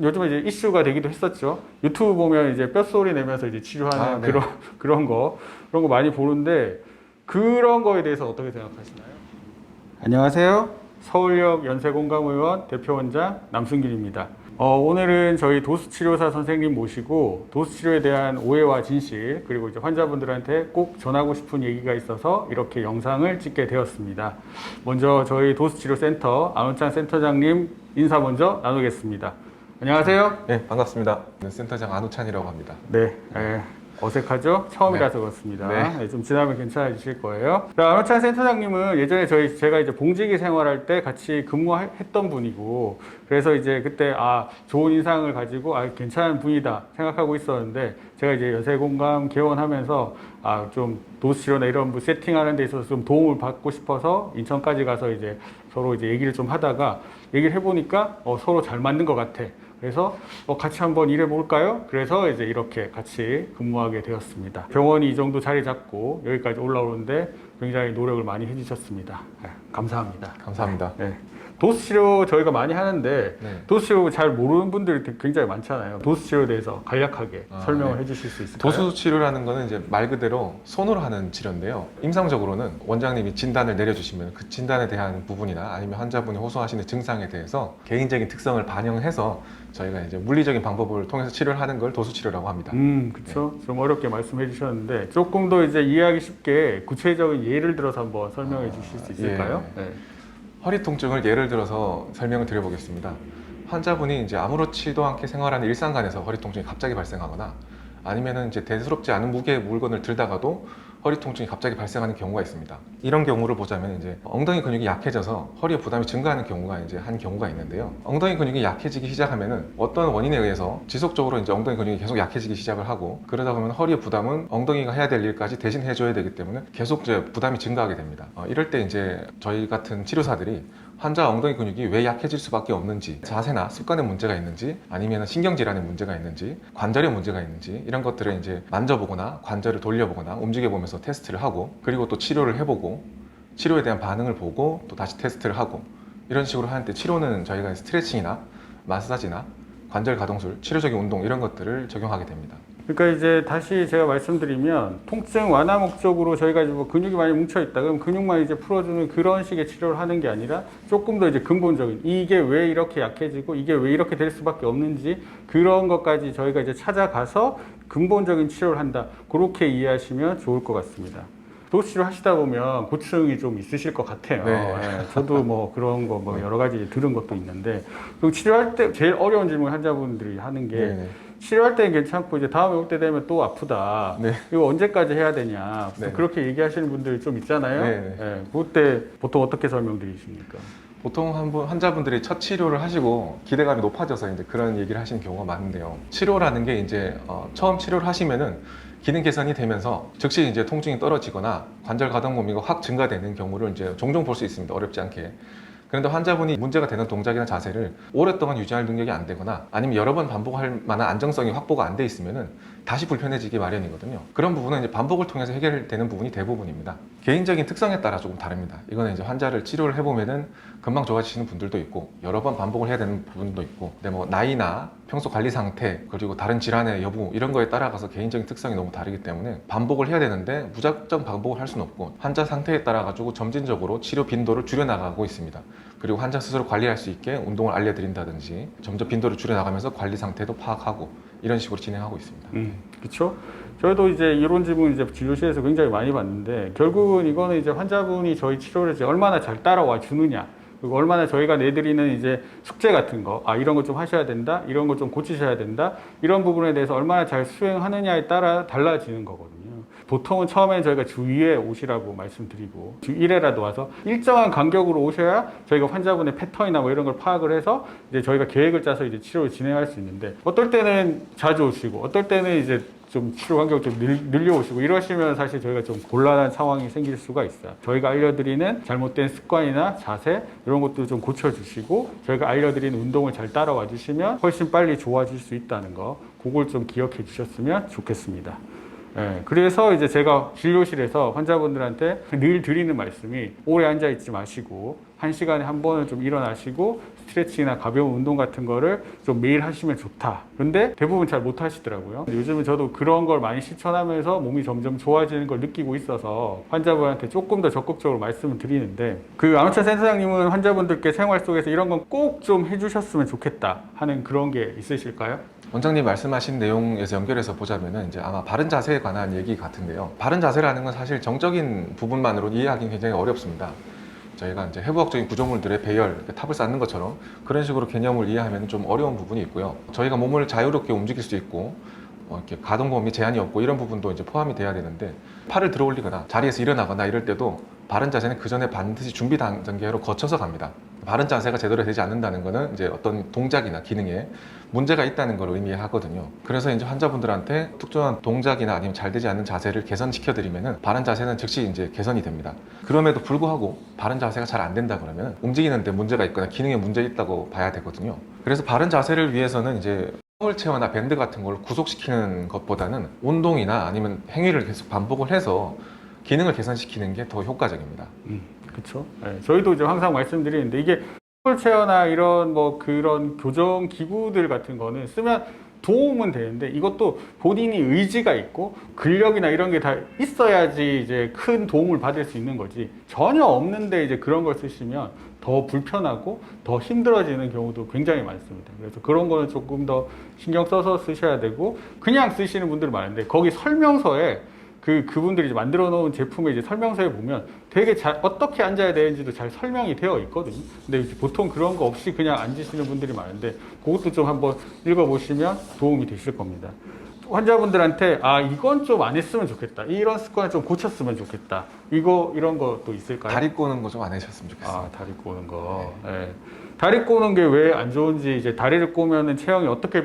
요즘에 이제 이슈가 되기도 했었죠. 유튜브 보면 이제 뼛소리 내면서 이제 치료하는 네. 그런 거 많이 보는데 그런 거에 대해서 어떻게 생각하시나요? 안녕하세요. 서울역 연세공감의원 대표원장 남순길입니다. 오늘은 저희 도수치료사 선생님 모시고 도수치료에 대한 오해와 진실 그리고 이제 환자분들한테 꼭 전하고 싶은 얘기가 있어서 이렇게 영상을 찍게 되었습니다. 먼저 저희 도수치료센터 안원찬 센터장님 인사 먼저 나누겠습니다. 안녕하세요. 네, 반갑습니다. 센터장 안우찬이라고 합니다. 네, 어색하죠? 처음이라서 네. 그렇습니다. 네. 좀 지나면 괜찮아지실 거예요. 안호찬 센터장님은 예전에 제가 이제 봉지기 생활할 때 같이 근무했던 분이고, 그래서 이제 그때 좋은 인상을 가지고 괜찮은 분이다 생각하고 있었는데, 제가 이제 연세공감 개원하면서 좀 도수치료나 이런 세팅하는 데 있어서 좀 도움을 받고 싶어서 인천까지 가서 이제 서로 이제 얘기를 좀 하다가 얘기를 해보니까 서로 잘 맞는 것 같아. 그래서 같이 한번 일해볼까요? 그래서 이제 이렇게 같이 근무하게 되었습니다. 병원이 이 정도 자리 잡고 여기까지 올라오는데 굉장히 노력을 많이 해주셨습니다. 네, 감사합니다. 감사합니다. 네. 도수치료 저희가 많이 하는데 네. 도수치료 잘 모르는 분들이 굉장히 많잖아요. 도수치료에 대해서 간략하게 설명을 네. 해주실 수 있을까요? 도수 치료라는 거는 이제 말 그대로 손으로 하는 치료인데요. 임상적으로는 원장님이 진단을 내려주시면 그 진단에 대한 부분이나 아니면 환자분이 호소하시는 증상에 대해서 개인적인 특성을 반영해서 저희가 이제 물리적인 방법을 통해서 치료를 하는 걸 도수 치료라고 합니다. 그렇죠. 좀 어렵게 말씀해 주셨는데 조금 더 이제 이해하기 쉽게 구체적인 예를 들어서 한번 설명해 주실 수 있을까요? 예. 네. 허리 통증을 예를 들어서 설명을 드려보겠습니다. 환자분이 이제 아무렇지도 않게 생활하는 일상간에서 허리 통증이 갑자기 발생하거나 아니면은 이제 대수롭지 않은 무게의 물건을 들다가도 허리 통증이 갑자기 발생하는 경우가 있습니다. 이런 경우를 보자면 이제 엉덩이 근육이 약해져서 허리에 부담이 증가하는 경우가 이제 한 경우가 있는데요. 엉덩이 근육이 약해지기 시작하면은 어떤 원인에 의해서 지속적으로 이제 엉덩이 근육이 계속 약해지기 시작을 하고 그러다 보면 허리의 부담은 엉덩이가 해야 될 일까지 대신 해줘야 되기 때문에 계속 이제 부담이 증가하게 됩니다. 이럴 때 이제 저희 같은 치료사들이 환자 엉덩이 근육이 왜 약해질 수밖에 없는지, 자세나 습관에 문제가 있는지, 아니면 신경질환에 문제가 있는지, 관절에 문제가 있는지 이런 것들을 이제 만져보거나 관절을 돌려보거나 움직여보면서 테스트를 하고 그리고 또 치료를 해보고 치료에 대한 반응을 보고 또 다시 테스트를 하고 이런 식으로 하는데 치료는 저희가 스트레칭이나 마사지나 관절 가동술, 치료적인 운동 이런 것들을 적용하게 됩니다. 그러니까 이제 다시 제가 말씀드리면 통증 완화 목적으로 저희가 이제 뭐 근육이 많이 뭉쳐 있다 그럼 근육만 이제 풀어주는 그런 식의 치료를 하는 게 아니라 조금 더 이제 근본적인 이게 왜 이렇게 약해지고 이게 왜 이렇게 될 수밖에 없는지 그런 것까지 저희가 이제 찾아가서 근본적인 치료를 한다. 그렇게 이해하시면 좋을 것 같습니다. 도수치료 하시다 보면 고충이 좀 있으실 것 같아요. 네. 예, 저도 뭐 그런 거 뭐 여러 가지 들은 것도 있는데 그리고 치료할 때 제일 어려운 질문 환자분들이 하는 게 네네. 치료할 때는 괜찮고 이제 다음에 올 때 되면 또 아프다. 네. 이거 언제까지 해야 되냐. 네. 그렇게 얘기하시는 분들이 좀 있잖아요. 네. 예, 그때 보통 어떻게 설명드리십니까? 보통 환자분들이 첫 치료를 하시고 기대감이 높아져서 이제 그런 얘기를 하시는 경우가 많은데요. 치료라는 게 이제 처음 치료를 하시면은 기능 개선이 되면서 즉시 이제 통증이 떨어지거나 관절 가동 범위가 확 증가되는 경우를 이제 종종 볼 수 있습니다. 어렵지 않게. 그런데 환자분이 문제가 되는 동작이나 자세를 오랫동안 유지할 능력이 안 되거나 아니면 여러 번 반복할 만한 안정성이 확보가 안 돼 있으면은 다시 불편해지기 마련이거든요. 그런 부분은 이제 반복을 통해서 해결되는 부분이 대부분입니다. 개인적인 특성에 따라 조금 다릅니다. 이거는 이제 환자를 치료를 해보면은 금방 좋아지시는 분들도 있고 여러 번 반복을 해야 되는 부분도 있고 근데 뭐 나이나 평소 관리 상태 그리고 다른 질환의 여부 이런 거에 따라가서 개인적인 특성이 너무 다르기 때문에 반복을 해야 되는데 무작정 반복을 할 수는 없고 환자 상태에 따라 가지고 점진적으로 치료 빈도를 줄여나가고 있습니다. 그리고 환자 스스로 관리할 수 있게 운동을 알려드린다든지 점점 빈도를 줄여나가면서 관리 상태도 파악하고 이런 식으로 진행하고 있습니다. 그렇죠. 저희도 이제 이런 질문 이제 진료실에서 굉장히 많이 받는데 결국은 이거는 이제 환자분이 저희 치료를 이제 얼마나 잘 따라와 주느냐. 그리고 얼마나 저희가 내드리는 이제 숙제 같은 거, 이런 거 좀 하셔야 된다, 이런 거 좀 고치셔야 된다, 이런 부분에 대해서 얼마나 잘 수행하느냐에 따라 달라지는 거거든요. 보통은 처음에 저희가 주 2회 오시라고 말씀드리고 주 1회라도 와서 일정한 간격으로 오셔야 저희가 환자분의 패턴이나 뭐 이런 걸 파악을 해서 이제 저희가 계획을 짜서 이제 치료를 진행할 수 있는데 어떨 때는 자주 오시고 어떨 때는 이제 좀 치료 간격을 좀 늘려오시고 이러시면 사실 저희가 좀 곤란한 상황이 생길 수가 있어요. 저희가 알려드리는 잘못된 습관이나 자세 이런 것도 좀 고쳐주시고 저희가 알려드리는 운동을 잘 따라와 주시면 훨씬 빨리 좋아질 수 있다는 거 그걸 좀 기억해 주셨으면 좋겠습니다. 예, 그래서 이제 제가 진료실에서 환자분들한테 늘 드리는 말씀이 오래 앉아 있지 마시고 1시간에 한 번은 좀 일어나시고 스트레칭이나 가벼운 운동 같은 거를 좀 매일 하시면 좋다. 근데 대부분 잘 못 하시더라고요. 요즘은 저도 그런 걸 많이 실천하면서 몸이 점점 좋아지는 걸 느끼고 있어서 환자분한테 조금 더 적극적으로 말씀을 드리는데, 그 아무튼 센터장님은 환자분들께 생활 속에서 이런 건 꼭 좀 해주셨으면 좋겠다 하는 그런 게 있으실까요? 원장님 말씀하신 내용에서 연결해서 보자면은 이제 아마 바른 자세에 관한 얘기 같은데요. 바른 자세라는 건 사실 정적인 부분만으로 이해하기는 굉장히 어렵습니다. 저희가 이제 해부학적인 구조물들의 배열, 탑을 쌓는 것처럼 그런 식으로 개념을 이해하면 좀 어려운 부분이 있고요. 저희가 몸을 자유롭게 움직일 수 있고 이렇게 가동 범위 제한이 없고 이런 부분도 이제 포함이 돼야 되는데, 팔을 들어 올리거나 자리에서 일어나거나 이럴 때도 바른 자세는 그 전에 반드시 준비 단계로 거쳐서 갑니다. 바른 자세가 제대로 되지 않는다는 것은 이제 어떤 동작이나 기능에 문제가 있다는 걸 의미하거든요. 그래서 이제 환자분들한테 특정한 동작이나 아니면 잘 되지 않는 자세를 개선시켜 드리면은 바른 자세는 즉시 이제 개선이 됩니다. 그럼에도 불구하고 바른 자세가 잘 안 된다 그러면 움직이는데 문제가 있거나 기능에 문제 있다고 봐야 되거든요. 그래서 바른 자세를 위해서는 이제 휠체어나 밴드 같은 걸 구속시키는 것보다는 운동이나 아니면 행위를 계속 반복을 해서 기능을 개선시키는 게 더 효과적입니다. 그렇죠. 네, 저희도 이제 항상 말씀드리는데, 이게 휠체어나 이런 뭐 그런 교정 기구들 같은 거는 쓰면 도움은 되는데, 이것도 본인이 의지가 있고 근력이나 이런 게 다 있어야지 이제 큰 도움을 받을 수 있는 거지, 전혀 없는데 이제 그런 걸 쓰시면 더 불편하고 더 힘들어지는 경우도 굉장히 많습니다. 그래서 그런 거는 조금 더 신경 써서 쓰셔야 되고, 그냥 쓰시는 분들 많은데 거기 설명서에 그분들이 이제 만들어 놓은 제품의 이제 설명서에 보면 되게 잘 어떻게 앉아야 되는지도 잘 설명이 되어 있거든요. 근데 이제 보통 그런 거 없이 그냥 앉으시는 분들이 많은데, 그것도 좀 한번 읽어보시면 도움이 되실 겁니다. 환자분들한테 이건 좀 안 했으면 좋겠다, 이런 습관을 좀 고쳤으면 좋겠다, 이런 것도 있을까요? 다리 꼬는 거 좀 안 하셨으면 좋겠어요. 다리 꼬는 거. 네. 다리 꼬는 게 왜 안 좋은지, 이제 다리를 꼬면은 체형이 어떻게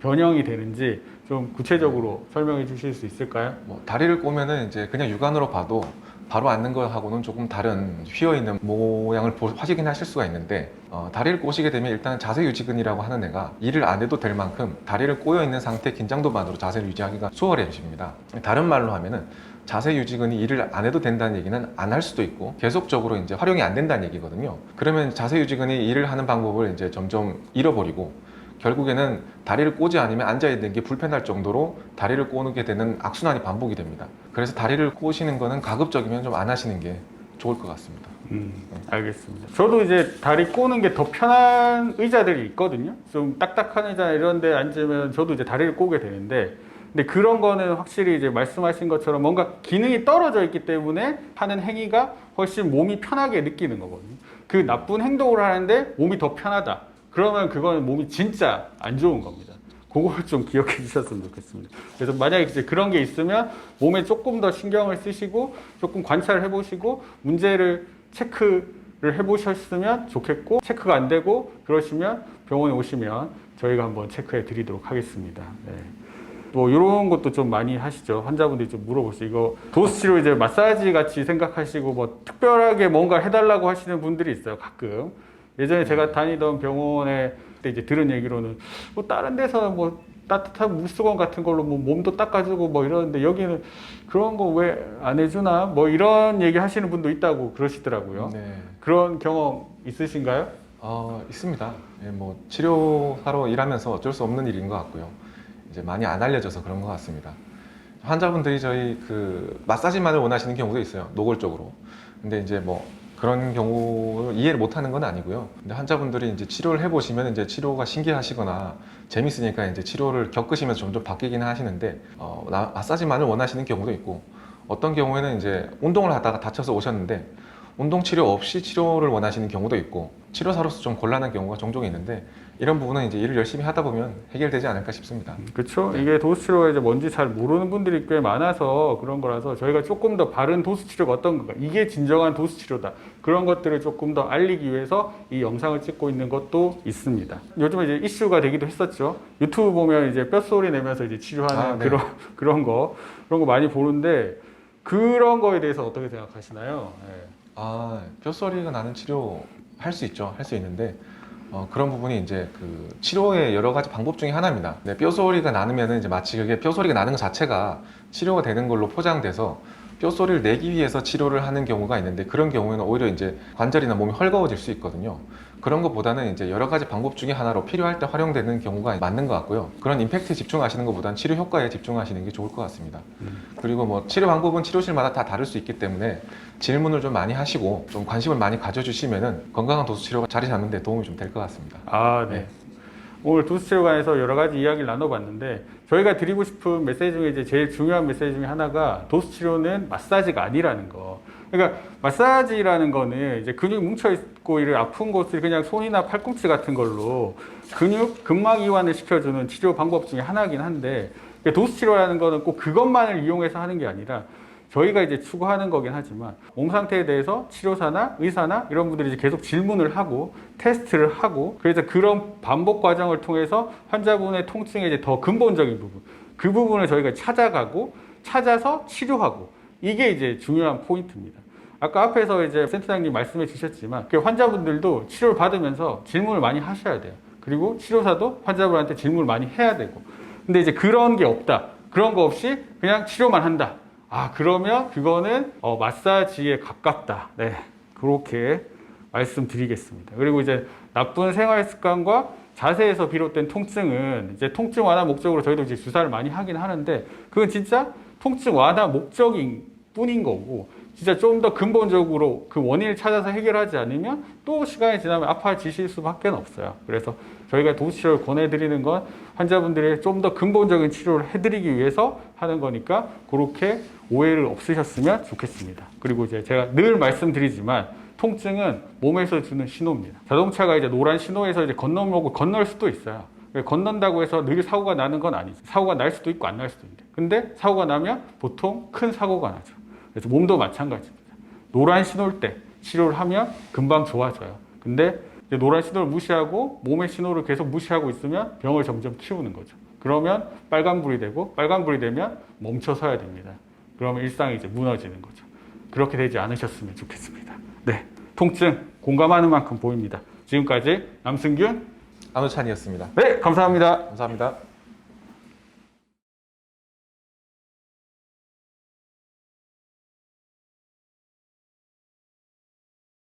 변형이 되는지 좀 구체적으로 설명해 주실 수 있을까요? 다리를 꼬면은 이제 그냥 육안으로 봐도 바로 앉는 거하고는 조금 다른 휘어 있는 모양을 확인하실 수가 있는데, 다리를 꼬시게 되면 일단 자세 유지근이라고 하는 애가 일을 안 해도 될 만큼 다리를 꼬여 있는 상태 긴장도만으로 자세를 유지하기가 수월해집니다. 다른 말로 하면은 자세 유지근이 일을 안 해도 된다는 얘기는 안 할 수도 있고 계속적으로 이제 활용이 안 된다는 얘기거든요. 그러면 자세 유지근이 일을 하는 방법을 이제 점점 잃어버리고 결국에는 다리를 꼬지 않으면 앉아있는 게 불편할 정도로 다리를 꼬게 되는 악순환이 반복이 됩니다. 그래서 다리를 꼬시는 거는 가급적이면 좀 안 하시는 게 좋을 것 같습니다. 알겠습니다. 저도 이제 다리 꼬는 게 더 편한 의자들이 있거든요. 좀 딱딱한 의자 이런 데 앉으면 저도 이제 다리를 꼬게 되는데, 근데 그런 거는 확실히 이제 말씀하신 것처럼 뭔가 기능이 떨어져 있기 때문에 하는 행위가 훨씬 몸이 편하게 느끼는 거거든요. 그 나쁜 행동을 하는데 몸이 더 편하다, 그러면 그거는 몸이 진짜 안 좋은 겁니다. 그걸 좀 기억해 주셨으면 좋겠습니다. 그래서 만약에 이제 그런 게 있으면 몸에 조금 더 신경을 쓰시고 조금 관찰을 해보시고 문제를 체크를 해보셨으면 좋겠고, 체크가 안 되고 그러시면 병원에 오시면 저희가 한번 체크해 드리도록 하겠습니다. 네. 뭐 이런 것도 좀 많이 하시죠. 환자분들이 좀 물어보시죠. 이거 도수 치료 이제 마사지 같이 생각하시고 뭐 특별하게 뭔가 해달라고 하시는 분들이 있어요, 가끔. 예전에 제가 다니던 병원에 그때 이제 들은 얘기로는 뭐 다른 데서는 뭐 따뜻한 물수건 같은 걸로 뭐 몸도 닦아주고 뭐 이러는데 여기는 그런 거 왜 안 해주나 뭐 이런 얘기 하시는 분도 있다고 그러시더라고요. 네. 그런 경험 있으신가요? 있습니다. 뭐 치료하러 일하면서 어쩔 수 없는 일인 것 같고요. 이제 많이 안 알려져서 그런 것 같습니다. 환자분들이 저희 그 마사지만을 원하시는 경우도 있어요, 노골적으로. 근데 이제 뭐 그런 경우를 이해를 못하는 건 아니고요. 근데 환자분들이 이제 치료를 해보시면 이제 치료가 신기하시거나 재밌으니까 이제 치료를 겪으시면서 점점 바뀌기는 하시는데, 마사지만을 원하시는 경우도 있고, 어떤 경우에는 이제 운동을 하다가 다쳐서 오셨는데 운동 치료 없이 치료를 원하시는 경우도 있고, 치료사로서 좀 곤란한 경우가 종종 있는데, 이런 부분은 이제 일을 열심히 하다 보면 해결되지 않을까 싶습니다. 그렇죠. 이게 도수 치료가 이제 뭔지 잘 모르는 분들이 꽤 많아서 그런 거라서 저희가 조금 더 바른 도수 치료가 어떤 건가, 이게 진정한 도수 치료다, 그런 것들을 조금 더 알리기 위해서 이 영상을 찍고 있는 것도 있습니다. 요즘에 이제 이슈가 되기도 했었죠. 유튜브 보면 이제 뼈소리 내면서 이제 치료하는 네. 그런 거 많이 보는데, 그런 거에 대해서 어떻게 생각하시나요? 네. 뼈소리가 나는 치료 할 수 있죠. 할 수 있는데 그런 부분이 이제 그 치료의 여러 가지 방법 중에 하나입니다. 뼈소리가 나면 이제 마치 그게 뼈소리가 나는 것 자체가 치료가 되는 걸로 포장돼서 뼈소리를 내기 위해서 치료를 하는 경우가 있는데 그런 경우에는 오히려 이제 관절이나 몸이 헐거워질 수 있거든요. 그런 것보다는 이제 여러 가지 방법 중에 하나로 필요할 때 활용되는 경우가 맞는 것 같고요. 그런 임팩트에 집중하시는 것보다는 치료 효과에 집중하시는 게 좋을 것 같습니다. 그리고 뭐 치료 방법은 치료실마다 다 다를 수 있기 때문에 질문을 좀 많이 하시고 좀 관심을 많이 가져주시면은 건강한 도수 치료가 자리 잡는 데 도움이 좀 될 것 같습니다. 아, 네. 오늘 도수치료에 관해서 여러 가지 이야기를 나눠봤는데 저희가 드리고 싶은 메시지 중에 이제 제일 중요한 메시지 중에 하나가 도수치료는 마사지가 아니라는 거. 그러니까 마사지라는 거는 이제 근육이 뭉쳐 있고 이런 아픈 곳을 그냥 손이나 팔꿈치 같은 걸로 근막 이완을 시켜주는 치료 방법 중에 하나긴 한데 도수치료라는 거는 꼭 그것만을 이용해서 하는 게 아니라 저희가 이제 추구하는 거긴 하지만 몸 상태에 대해서 치료사나 의사나 이런 분들이 이제 계속 질문을 하고 테스트를 하고 그래서 그런 반복 과정을 통해서 환자분의 통증의 이제 더 근본적인 부분 그 부분을 저희가 찾아가고 찾아서 치료하고 이게 이제 중요한 포인트입니다. 아까 앞에서 이제 센터장님 말씀해 주셨지만 그 환자분들도 치료를 받으면서 질문을 많이 하셔야 돼요. 그리고 치료사도 환자분한테 질문을 많이 해야 되고 근데 이제 그런 게 없다. 그런 거 없이 그냥 치료만 한다. 아, 그러면 그거는 마사지에 가깝다. 네, 그렇게 말씀드리겠습니다. 그리고 이제 나쁜 생활 습관과 자세에서 비롯된 통증은 이제 통증 완화 목적으로 저희도 이제 주사를 많이 하긴 하는데 그건 진짜 통증 완화 목적인 뿐인 거고 진짜 좀 더 근본적으로 그 원인을 찾아서 해결하지 않으면 또 시간이 지나면 아파지실 수밖에 없어요. 그래서 저희가 도수치료를 권해드리는 건 환자분들의 좀 더 근본적인 치료를 해드리기 위해서 하는 거니까 그렇게 오해를 없으셨으면 좋겠습니다. 그리고 이제 제가 늘 말씀드리지만 통증은 몸에서 주는 신호입니다. 자동차가 이제 노란 신호에서 이제 건너려고 건널 수도 있어요. 건넌다고 해서 늘 사고가 나는 건 아니죠. 사고가 날 수도 있고 안 날 수도 있는데. 근데 사고가 나면 보통 큰 사고가 나죠. 그래서 몸도 마찬가지입니다. 노란 신호일 때 치료를 하면 금방 좋아져요. 근데 이제 노란 신호를 무시하고 몸의 신호를 계속 무시하고 있으면 병을 점점 키우는 거죠. 그러면 빨간불이 되고 빨간불이 되면 멈춰서야 됩니다. 그러면 일상이 이제 무너지는 거죠. 그렇게 되지 않으셨으면 좋겠습니다. 네, 통증 공감하는 만큼 보입니다. 지금까지 남승균, 안우찬이었습니다. 네, 감사합니다. 감사합니다.